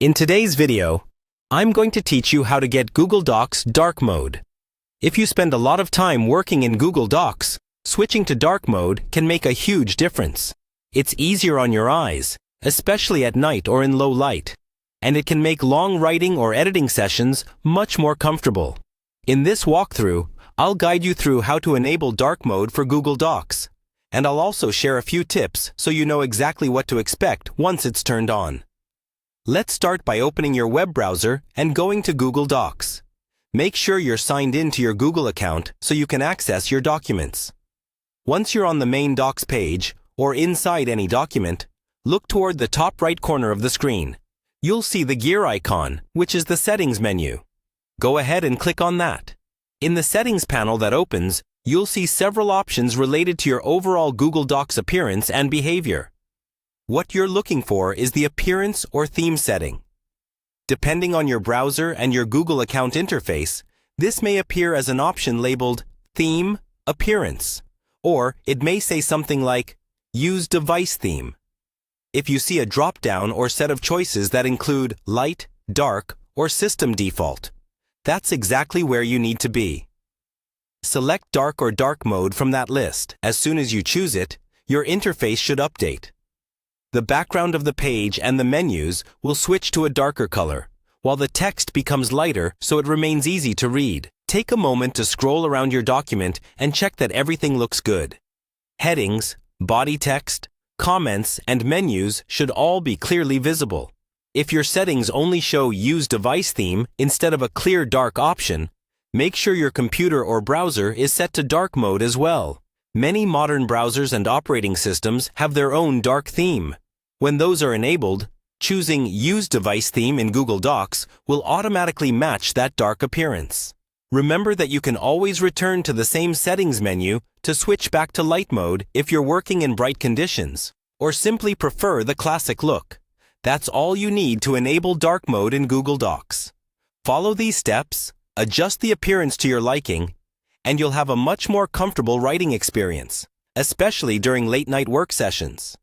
In today's video, I'm going to teach you how to get Google Docs dark mode. If you spend a lot of time working in Google Docs, switching to dark mode can make a huge difference. It's easier on your eyes, especially at night or in low light, and it can make long writing or editing sessions much more comfortable. In this walkthrough, I'll guide you through how to enable dark mode for Google Docs, and I'll also share a few tips so you know exactly what to expect once it's turned on. Let's start by opening your web browser and going to Google Docs. Make sure you're signed in to your Google account so you can access your documents. Once you're on the main Docs page, or inside any document, look toward the top right corner of the screen. You'll see the gear icon, which is the Settings menu. Go ahead and click on that. In the Settings panel that opens, you'll see several options related to your overall Google Docs appearance and behavior. What you're looking for is the Appearance or Theme setting. Depending on your browser and your Google account interface, this may appear as an option labeled Theme Appearance, or it may say something like Use Device Theme. If you see a drop-down or set of choices that include Light, Dark, or System Default, that's exactly where you need to be. Select Dark or Dark Mode from that list. As soon as you choose it, your interface should update. The background of the page and the menus will switch to a darker color, while the text becomes lighter so it remains easy to read. Take a moment to scroll around your document and check that everything looks good. Headings, body text, comments, and menus should all be clearly visible. If your settings only show Use Device Theme instead of a clear dark option, make sure your computer or browser is set to dark mode as well. Many modern browsers and operating systems have their own dark theme. When those are enabled, choosing Use Device Theme in Google Docs will automatically match that dark appearance. Remember that you can always return to the same Settings menu to switch back to light mode if you're working in bright conditions, or simply prefer the classic look. That's all you need to enable dark mode in Google Docs. Follow these steps, adjust the appearance to your liking, and you'll have a much more comfortable writing experience, especially during late-night work sessions.